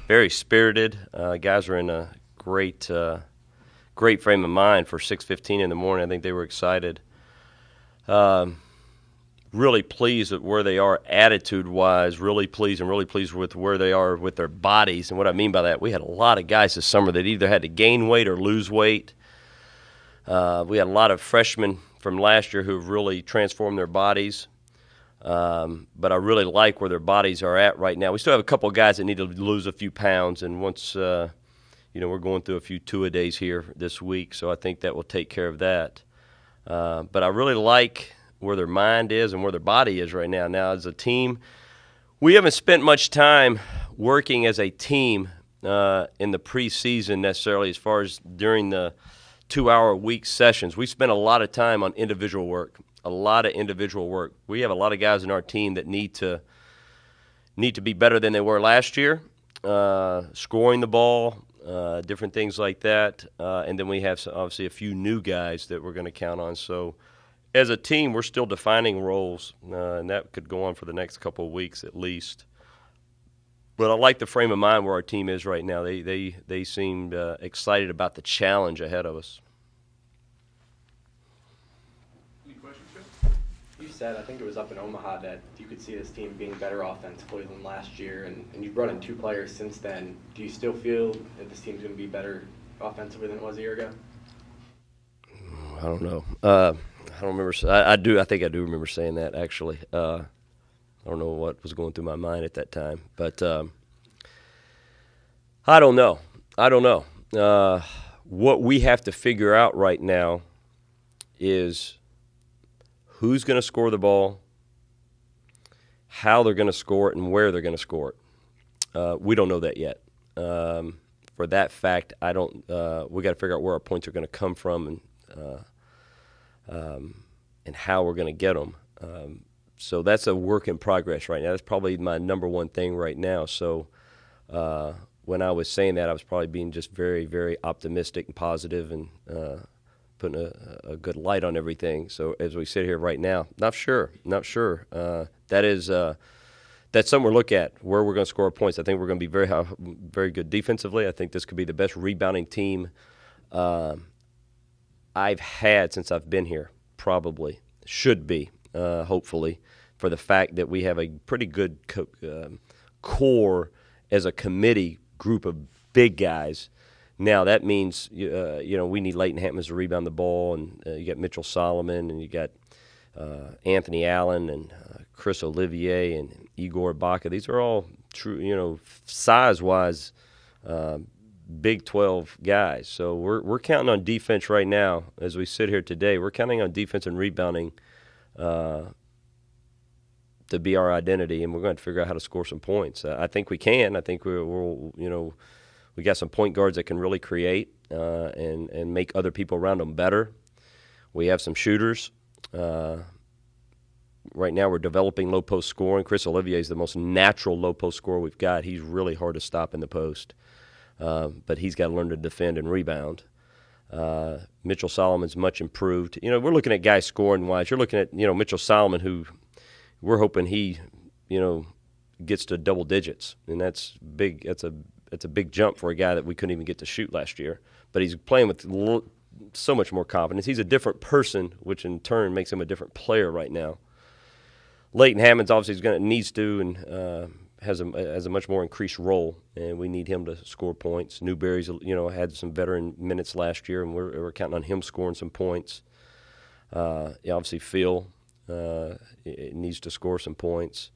very spirited. Guys are in a great frame of mind for 6:15 in the morning. I think they were excited. Um, really pleased with where they are attitude-wise. Really pleased and really pleased with where they are with their bodies. And what I mean by that, we had a lot of guys this summer that either had to gain weight or lose weight. We had a lot of freshmen from last year who have really transformed their bodies. But I really like where their bodies are at right now. We still have a couple of guys that need to lose a few pounds, and once we're going through a few two-a-days here this week, so I think that will take care of that. But I really like where their mind is and where their body is right now. Now, as a team, we haven't spent much time working as a team in the preseason necessarily as far as during the 2-hour-a-week sessions. We spent a lot of time on individual work. A lot of individual work. We have a lot of guys in our team that need to be better than they were last year, scoring the ball, different things like that. And then we have obviously a few new guys that we're going to count on. So as a team, we're still defining roles, and that could go on for the next couple of weeks at least. But I like the frame of mind where our team is right now. They seemed excited about the challenge ahead of us. You said, I think it was up in Omaha, that you could see this team being better offensively than last year, and you brought in 2 players since then. Do you still feel that this team's going to be better offensively than it was a year ago? I don't know. I don't remember. I do. I think I do remember saying that, actually. I don't know what was going through my mind at that time. But I don't know. What we have to figure out right now is who's going to score the ball, how they're going to score it, and where they're going to score it. We don't know that yet. For that fact, we got to figure out where our points are going to come from and how we're going to get them. So that's a work in progress right now. That's probably my number one thing right now. So when I was saying that, I was probably being just very, very optimistic and positive and putting a good light on everything. So as we sit here right now, not sure. That's something we're looking at, where we're going to score points. I think we're going to be very good defensively. I think this could be the best rebounding team I've had since I've been here, probably. Should be, hopefully, for the fact that we have a pretty good core as a committee group of big guys. Now, that means, we need Leighton Hampmans to rebound the ball, and you got Mitchell Solomon, and you got Anthony Allen and Chris Olivier and Igor Baca. These are all true, size-wise, Big 12 guys. So we're counting on defense right now as we sit here today. We're counting on defense and rebounding to be our identity, and we're going to figure out how to score some points. I think we can. I think we got some point guards that can really create and make other people around them better. We have some shooters. Right now we're developing low-post scoring. Chris Olivier is the most natural low-post scorer we've got. He's really hard to stop in the post. But he's got to learn to defend and rebound. Mitchell Solomon's much improved. We're looking at guys scoring-wise. You're looking at, Mitchell Solomon, who we're hoping he, gets to double digits. And that's big. That's a big jump for a guy that we couldn't even get to shoot last year. But he's playing with so much more confidence. He's a different person, which in turn makes him a different player right now. Leighton Hammond's obviously needs to and has a much more increased role, and we need him to score points. Newberry's had some veteran minutes last year, and we're counting on him scoring some points. Obviously Phil needs to score some points.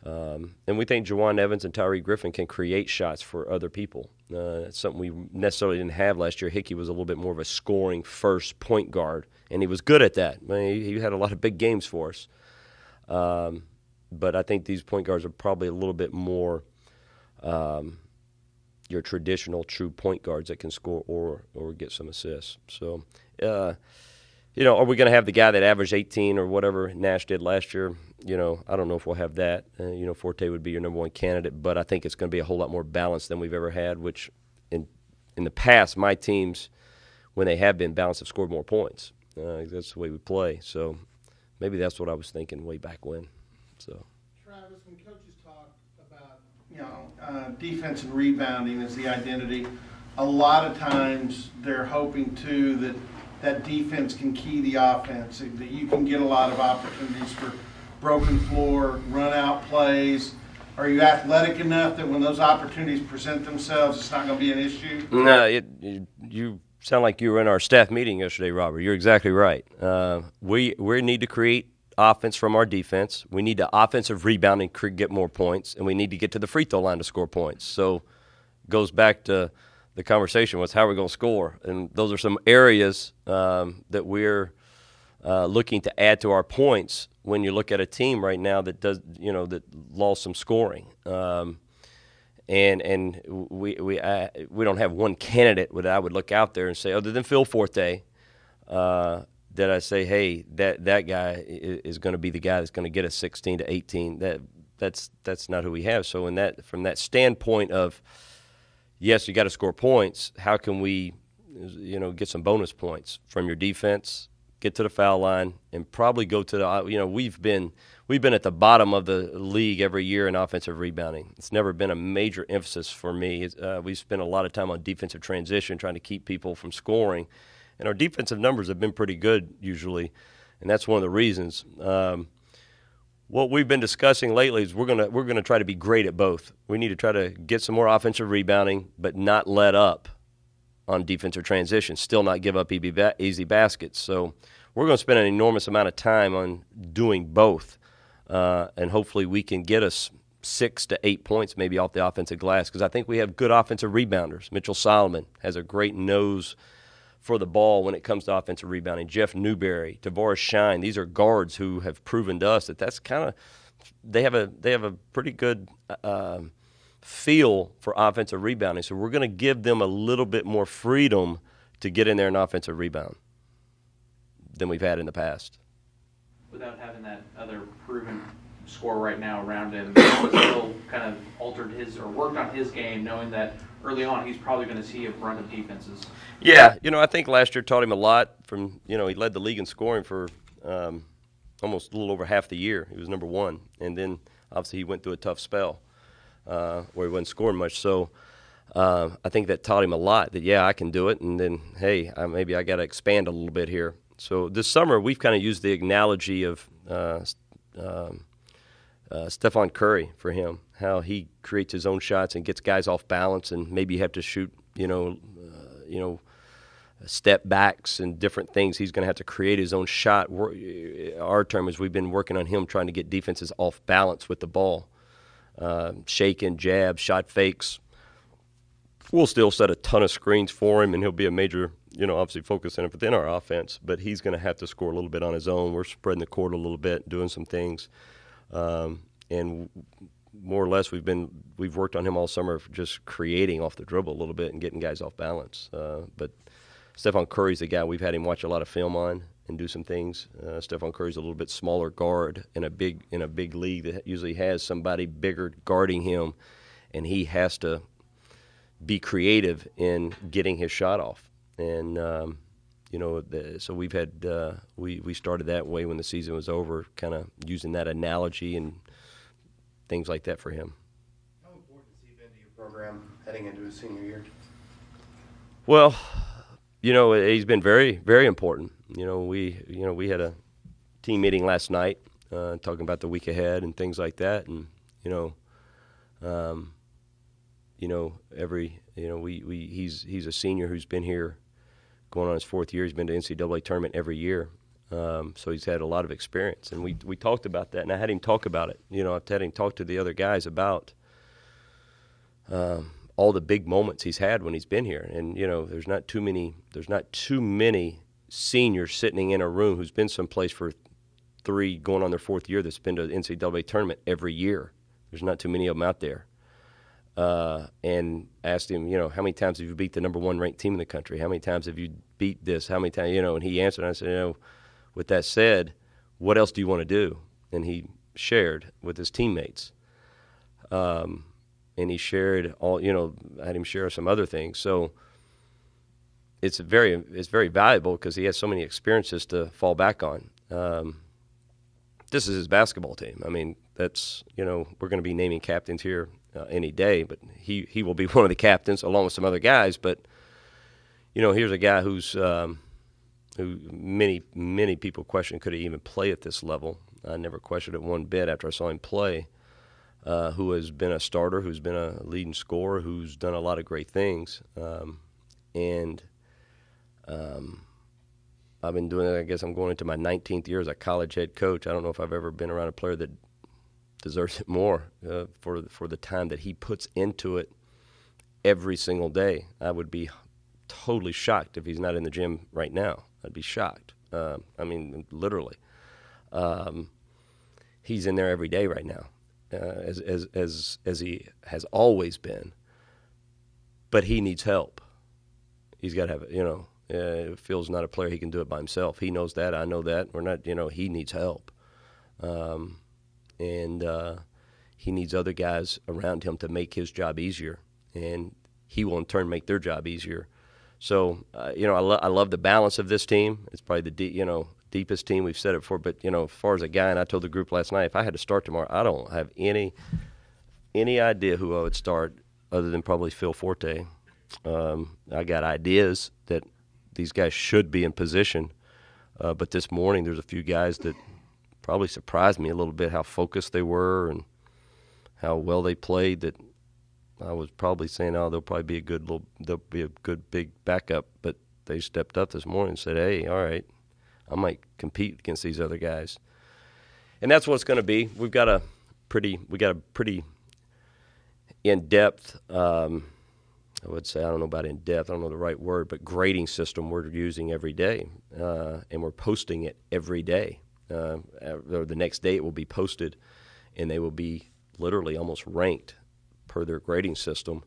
And we think Jawan Evans and Tyree Griffin can create shots for other people. It's something we necessarily didn't have last year. Hickey was a little bit more of a scoring first point guard, and he was good at that. He had a lot of big games for us. But I think these point guards are probably a little bit more your traditional true point guards that can score or get some assists. So, are we going to have the guy that averaged 18 or whatever Nash did last year? I don't know if we'll have that. Forte would be your number one candidate, but I think it's going to be a whole lot more balanced than we've ever had, which in the past, my teams, when they have been balanced, have scored more points. That's the way we play. So maybe that's what I was thinking way back when. So, Travis, when coaches talk about defense and rebounding is the identity. A lot of times they're hoping too that defense can key the offense, that you can get a lot of opportunities for broken floor, run out plays. Are you athletic enough that when those opportunities present themselves, it's not going to be an issue? No, you sound like you were in our staff meeting yesterday, Robert. You're exactly right. We need to create offense from our defense. We need to offensive rebound and get more points, and we need to get to the free throw line to score points. So it goes back to the conversation was how are we going to score, and those are some areas that we're looking to add to our points when you look at a team right now that that lost some scoring. And we don't have one candidate that I would look out there and say, other than Phil Forte, that I say, hey, that guy is going to be the guy that's going to get us 16 to 18. That's not who we have. So from that standpoint of, yes, you got to score points. How can we, get some bonus points from your defense, get to the foul line, and probably go to the. We've been at the bottom of the league every year in offensive rebounding. It's never been a major emphasis for me. We spent a lot of time on defensive transition, trying to keep people from scoring. And our defensive numbers have been pretty good usually, and that's one of the reasons. What we've been discussing lately is we're gonna try to be great at both. We need to try to get some more offensive rebounding, but not let up on defensive transition. Still not give up easy baskets. So we're going to spend an enormous amount of time on doing both, and hopefully we can get us 6 to 8 points maybe off the offensive glass because I think we have good offensive rebounders. Mitchell Solomon has a great nose for the ball when it comes to offensive rebounding. Jeff Newberry, Tavares Shine, these are guards who have proven to us that that's kind of they have a pretty good feel for offensive rebounding. So we're going to give them a little bit more freedom to get in there and offensive rebound than we've had in the past. Without having that other proven scorer right now around him, still kind of altered his or worked on his game, knowing that early on he's probably going to see a brunt of defenses. Yeah, I think last year taught him a lot. He led the league in scoring for almost a little over half the year. He was number one, and then obviously he went through a tough spell where he wasn't scoring much. So I think that taught him a lot. That I can do it, and then maybe I got to expand a little bit here. So this summer we've kind of used the analogy of Stephon Curry for him, how he creates his own shots and gets guys off balance, and maybe you have to shoot, step backs and different things. He's going to have to create his own shot. Our term is we've been working on him trying to get defenses off balance with the ball, shaking, jab, shot fakes. We'll still set a ton of screens for him, and he'll be a major, obviously focus within our offense, but he's going to have to score a little bit on his own. We're spreading the court a little bit, doing some things. And more or less we've worked on him all summer for just creating off the dribble a little bit and getting guys off balance. But Stephon Curry's the guy we've had him watch a lot of film on and do some things. Stephon Curry's a little bit smaller guard in a big league that usually has somebody bigger guarding him, and he has to be creative in getting his shot off. And so we've had we started that way when the season was over, kind of using that analogy and things like that for him. How important has he been to your program heading into his senior year? Well, he's been very, very important. We had a team meeting last night talking about the week ahead and things like that, and he's a senior who's been here going on his fourth year. He's been to NCAA tournament every year. So he's had a lot of experience, and we talked about that, and I had him talk about it. I've had him talk to the other guys about all the big moments he's had when he's been here, and there's not too many seniors sitting in a room who's been someplace for 3 going on their fourth year that's been to the NCAA tournament every year. There's not too many of them out there. And asked him, how many times have you beat the number 1 ranked team in the country? How many times have you beat this? How many times, and he answered, and I said, with that said, what else do you want to do? And he shared with his teammates. And he shared I had him share some other things. So it's very valuable because he has so many experiences to fall back on. this is his basketball team. I mean, that's, we're going to be naming captains here any day, but he will be one of the captains along with some other guys. But, here's a guy who many people question could he even play at this level. I never questioned it one bit after I saw him play, who has been a starter, who's been a leading scorer, who's done a lot of great things. I've been doing it, I guess I'm going into my 19th year as a college head coach. I don't know if I've ever been around a player that deserves it more for the time that he puts into it every single day. I would be totally shocked if he's not in the gym right now. I'd be shocked. I mean, literally. He's in there every day right now, as he has always been. But he needs help. He's got to have, Phil's not a player. He can do it by himself. He knows that. I know that. We're not, he needs help. And he needs other guys around him to make his job easier. And he will, in turn, make their job easier. So, I love the balance of this team. It's probably the, deepest team we've said it before. But, as far as a guy, and I told the group last night, if I had to start tomorrow, I don't have any idea who I would start other than probably Phil Forte. I got ideas that these guys should be in position, but this morning there's a few guys that probably surprised me a little bit how focused they were and how well they played. That I was probably saying, they'll probably be they'll be a good big backup, but they stepped up this morning and said, hey, all right, I might compete against these other guys, and that's what it's going to be. We got a pretty in-depth. I would say, I don't know about in-depth, I don't know the right word, but grading system we're using every day, and we're posting it every day. The next day it will be posted, and they will be literally almost ranked per their grading system.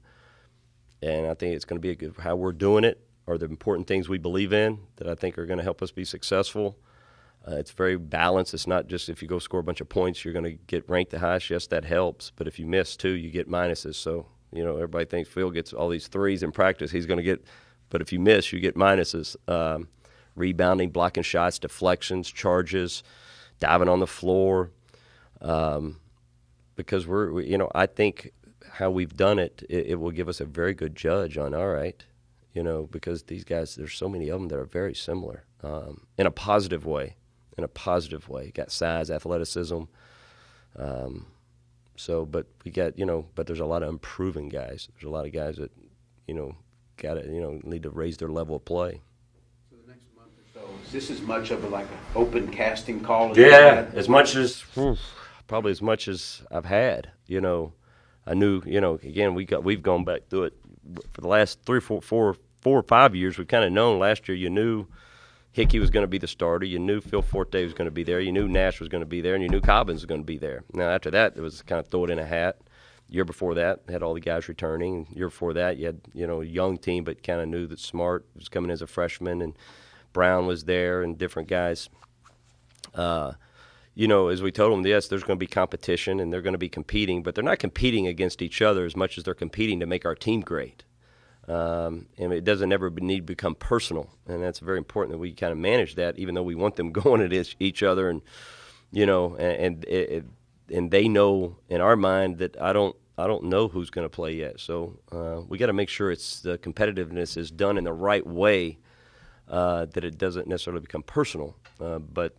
And I think it's going to be how we're doing it are the important things we believe in that I think are going to help us be successful. It's very balanced. It's not just if you go score a bunch of points, you're going to get ranked the highest. Yes, that helps, but if you miss too, you get minuses. So everybody thinks Phil gets all these threes in practice. He's going to get, but if you miss, you get minuses. Rebounding, blocking shots, deflections, charges, diving on the floor. Because I think how we've done it, it will give us a very good judge on, all right, because these guys, there's so many of them that are very similar in a positive way. Got size, athleticism. So, but we got, but there's a lot of improving guys. There's a lot of guys that, got to, need to raise their level of play. So the next month or so, is this as much of an open casting call? Yeah, probably as much as I've had. I knew, again, we've gone back through it for the last 4 or 5 years. We've kind of known. Last year, you knew Hickey was going to be the starter. You knew Phil Forte was going to be there. You knew Nash was going to be there, and you knew Cobbins was going to be there. Now, after that, it was kind of throw it in a hat. Year before that, had all the guys returning. Year before that, you had a young team, but kind of knew that Smart was coming as a freshman, and Brown was there, and different guys. As we told them, yes, there's going to be competition, and they're going to be competing, but they're not competing against each other as much as they're competing to make our team great. And it doesn't ever need to become personal, and that's very important that we kind of manage that, even though we want them going at each other, and and they know in our mind that I don't know who's going to play yet. So we got to make sure the competitiveness is done in the right way, that it doesn't necessarily become personal. But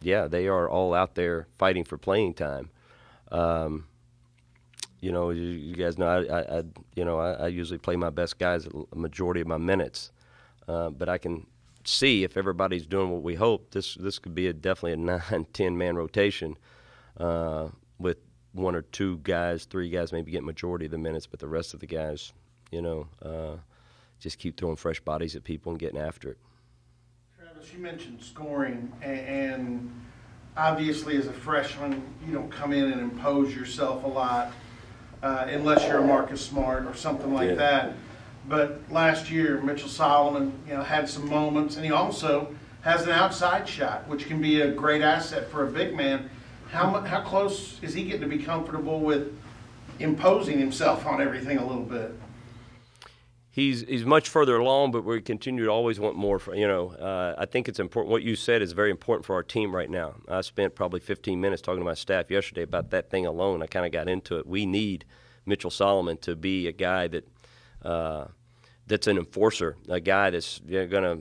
yeah, they are all out there fighting for playing time. You guys know I usually play my best guys a majority of my minutes, but I can see if everybody's doing what we hope. This could be definitely a 9-10 man rotation, with 1 or 2 guys, 3 guys maybe get majority of the minutes, but the rest of the guys, just keep throwing fresh bodies at people and getting after it. Travis, you mentioned scoring, and obviously as a freshman, you don't come in and impose yourself a lot. Unless you're a Marcus Smart or something like that. But last year, Mitchell Solomon, had some moments, and he also has an outside shot, which can be a great asset for a big man. How close is he getting to be comfortable with imposing himself on everything a little bit? he's much further along, but we continue to always want more. I think it's important. What you said is very important for our team right now. I spent probably 15 minutes talking to my staff yesterday about that thing alone. I kind of got into it. We need Mitchell Solomon to be a guy that's an enforcer, a guy that's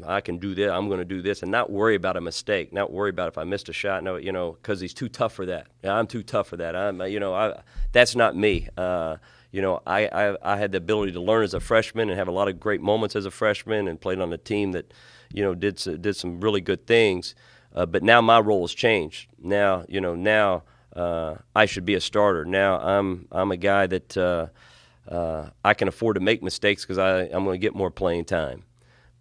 I can do this, I'm going to do this, and not worry about a mistake, not worry about if I missed a shot. No, because he's too tough for that. I'm too tough for that. That's not me. I had the ability to learn as a freshman and have a lot of great moments as a freshman, and played on a team that, did some really good things. But now my role has changed. Now, I should be a starter. Now I'm a guy that I can afford to make mistakes because I'm going to get more playing time.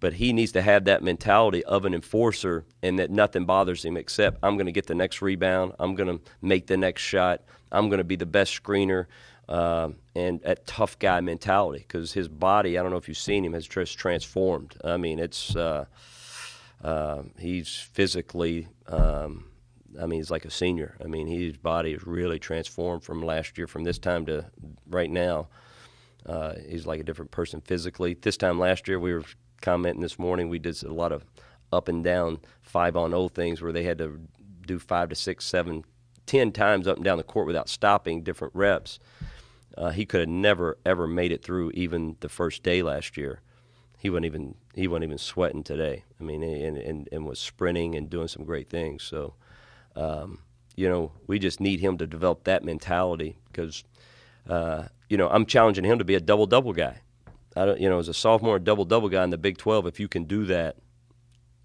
But he needs to have that mentality of an enforcer, and that nothing bothers him except I'm going to get the next rebound, I'm going to make the next shot, I'm going to be the best screener, and that tough guy mentality, because his body, I don't know if you've seen him, has just transformed. I mean, he's physically he's like a senior. I mean, his body is really transformed from last year, from this time to right now. He's like a different person physically. This time last year, we were commenting this morning, we did a lot of up and down 5-on-0 things where they had to do 5 to 6, 7, 10 times up and down the court without stopping, different reps. He could have never, ever made it through even the first day last year. He wasn't even sweating today. I mean, and was sprinting and doing some great things. So, we just need him to develop that mentality, because, I'm challenging him to be a double-double guy. As a sophomore, a double-double guy in the Big 12, if you can do that,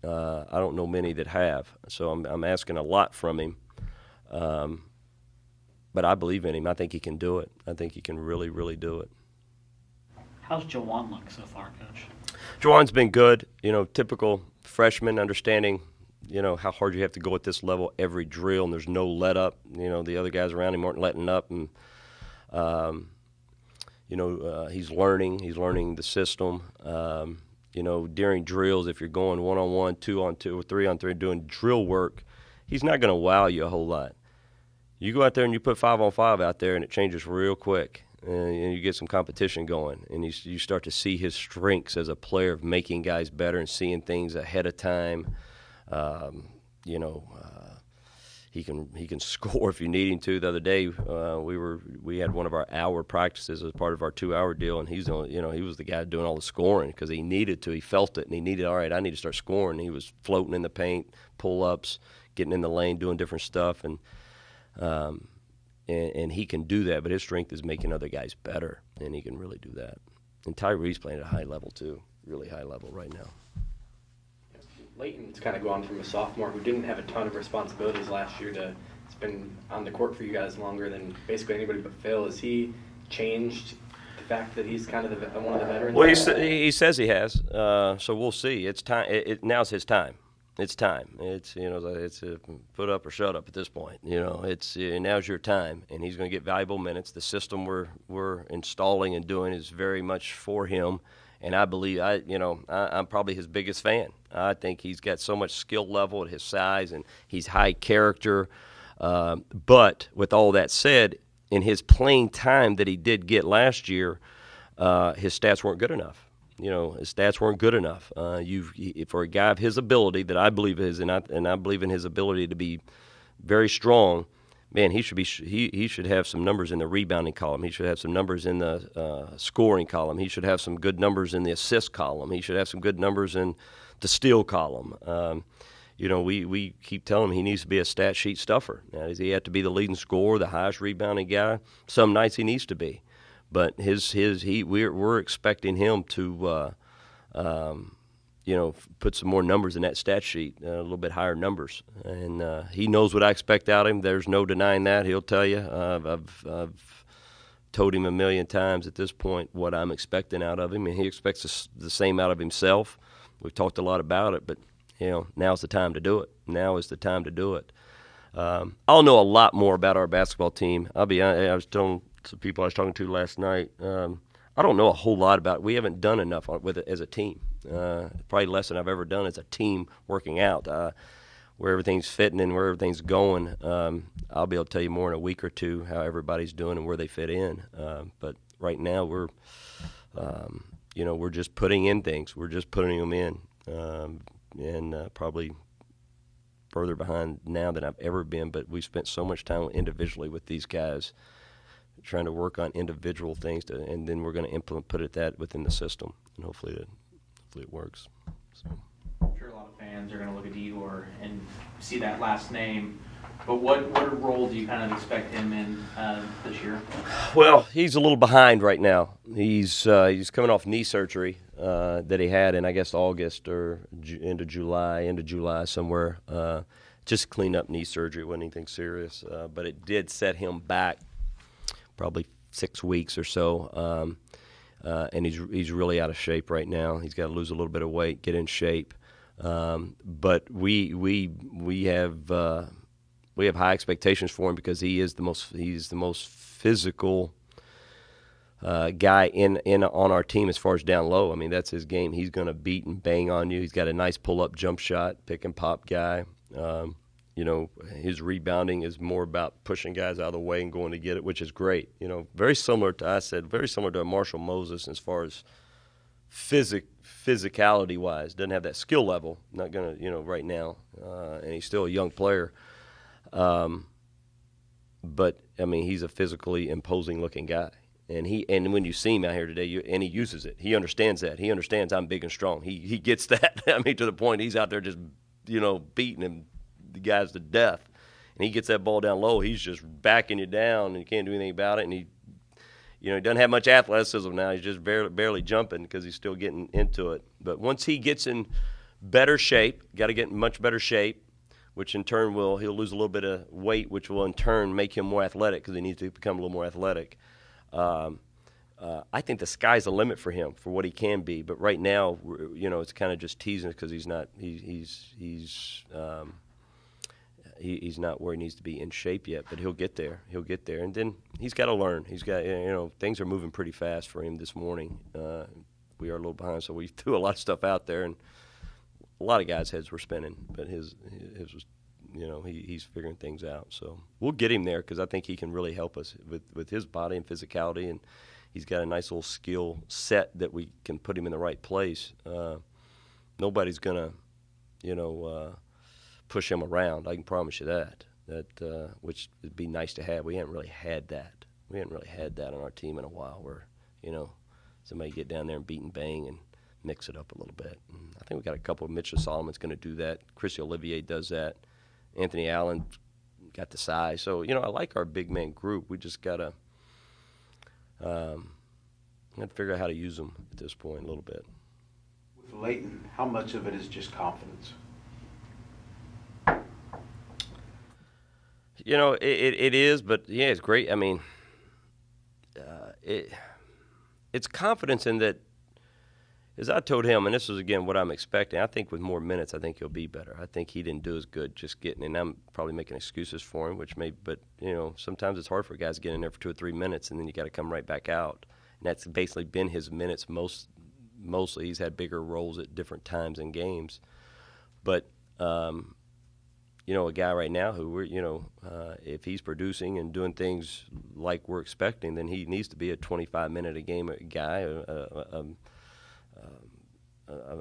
I don't know many that have. So I'm asking a lot from him. But I believe in him. I think he can do it. I think he can really, really do it. How's Jawan look so far, Coach? Jawan's been good. Typical freshman, understanding, how hard you have to go at this level every drill, and there's no let up. The other guys around him aren't letting up, and he's learning the system. During drills, if you're going 1-on-1, 2-on-2, or 3-on-3, doing drill work, he's not going to wow you a whole lot. You go out there and you put 5-on-5 out there, and it changes real quick, and you get some competition going, and you start to see his strengths as a player of making guys better and seeing things ahead of time. He can score if you need him to. The other day, we had one of our hour practices as part of our 2-hour deal, and he was the guy doing all the scoring because he needed to. He felt it, and he needed, all right, I need to start scoring. He was floating in the paint, pull-ups, getting in the lane, doing different stuff, and he can do that. But his strength is making other guys better, and he can really do that. And Tyree's playing at a high level too, really high level right now. Leighton's kind of gone from a sophomore who didn't have a ton of responsibilities last year to it's been on the court for you guys longer than basically anybody but Phil. Has he changed the fact that he's kind of one of the veterans? Well, he says he has. So we'll see. It's time. Now's his time. It's time. It's it's a put up or shut up at this point. It's now's your time, and he's going to get valuable minutes. The system we're installing and doing is very much for him. And I believe I'm probably his biggest fan. I think he's got so much skill level at his size, and he's high character. But with all that said, in his playing time that he did get last year, his stats weren't good enough. His stats weren't good enough. For a guy of his ability, that I believe is, and I believe in his ability to be very strong. Man, he should have some numbers in the rebounding column. He should have some numbers in the scoring column. He should have some good numbers in the assist column. He should have some good numbers in the steal column. We keep telling him he needs to be a stat sheet stuffer. Now, does he have to be the leading scorer, the highest rebounding guy? Some nights he needs to be, but we're expecting him to put some more numbers in that stat sheet, a little bit higher numbers. And he knows what I expect out of him. There's no denying that. He'll tell you. I've told him a million times at this point what I'm expecting out of him, and he expects the same out of himself. We've talked a lot about it, but now's the time to do it. Now is the time to do it. I'll know a lot more about our basketball team. I was telling some people I was talking to last night, I don't know a whole lot about it. We haven't done enough with it as a team. Probably less than I've ever done as a team working out. Where everything's fitting and where everything's going, I'll be able to tell you more in a week or two how everybody's doing and where they fit in. But right now we're just putting in things. We're just putting them in, and probably further behind now than I've ever been. But we spent so much time individually with these guys, trying to work on individual things, and then we're going to put that within the system, and hopefully it works. So. I'm sure a lot of fans are going to look at Igor and see that last name. But what role do you kind of expect him in this year? Well, he's a little behind right now. He's coming off knee surgery that he had in, I guess, August or into July somewhere. Just clean up knee surgery. It wasn't anything serious, but it did set him back probably 6 weeks or so. And he's really out of shape right now. He's got to lose a little bit of weight, get in shape. But we have high expectations for him because he's the most physical guy in on our team as far as down low. I mean, that's his game. He's going to beat and bang on you. He's got a nice pull-up jump shot, pick and pop guy. His rebounding is more about pushing guys out of the way and going to get it, which is great. Very similar to Marshall Moses as far as physicality-wise. Doesn't have that skill level. Not going to, right now. And he's still a young player. But I mean, he's a physically imposing-looking guy, and when you see him out here today, he uses it. He understands that. He understands I'm big and strong. He gets that. I mean, to the point he's out there just beating the guys to death, and he gets that ball down low. He's just backing you down, and you can't do anything about it. And he doesn't have much athleticism now. He's just barely jumping because he's still getting into it. But once he gets in better shape, got to get in much better shape, which in turn he'll lose a little bit of weight, which will in turn make him more athletic because he needs to become a little more athletic. I think the sky's the limit for him for what he can be. But right now, it's kind of just teasing because he's not where he needs to be in shape yet. But he'll get there. And then he's got to learn. He's got things are moving pretty fast for him this morning. We are a little behind, so we threw a lot of stuff out there and. A lot of guys' heads were spinning, but his was, he's figuring things out. So we'll get him there because I think he can really help us with his body and physicality, and he's got a nice little skill set that we can put him in the right place. Nobody's gonna, push him around. I can promise you that. Which would be nice to have. We haven't really had that. On our team in a while, where somebody get down there and beat and bang and mix it up a little bit. And I think we got a couple of Mitchell Solomon's going to do that. Chrissy Olivier does that. Anthony Allen got the size. So, I like our big man group. We just got to figure out how to use them at this point a little bit. With Leighton, how much of it is just confidence? It is, but, yeah, it's great. I mean, it's confidence in that. As I told him, and this is, again, what I'm expecting, I think with more minutes, I think he'll be better. I think he didn't do as good just getting in. I'm probably making excuses for him, but sometimes it's hard for guys to get in there for 2 or 3 minutes, and then you got to come right back out. And that's basically been his minutes mostly. He's had bigger roles at different times in games. But, a guy right now who, if he's producing and doing things like we're expecting, then he needs to be a 25-minute-a-game guy,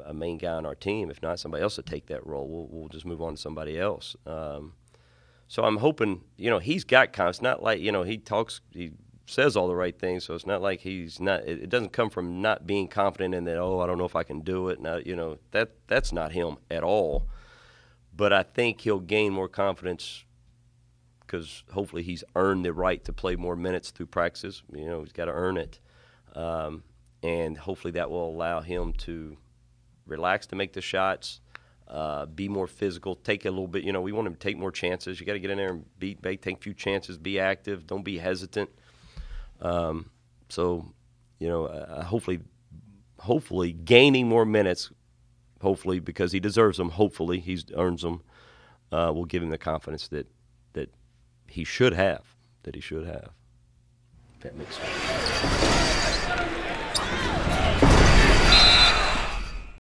a main guy on our team. If not, somebody else will take that role. We'll just move on to somebody else. So I'm hoping, he's got confidence. It's not like, he says all the right things, so it's not like he's not. It doesn't come from not being confident in that, I don't know if I can do it. Now, that's not him at all. But I think he'll gain more confidence because hopefully he's earned the right to play more minutes through practices. He's got to earn it. And hopefully that will allow him to relax to make the shots, be more physical, take a little bit. We want him to take more chances. You got to get in there and take a few chances, be active, don't be hesitant. Hopefully gaining more minutes, hopefully because he deserves them, hopefully he earns them, will give him the confidence that he should have, If that makes sense.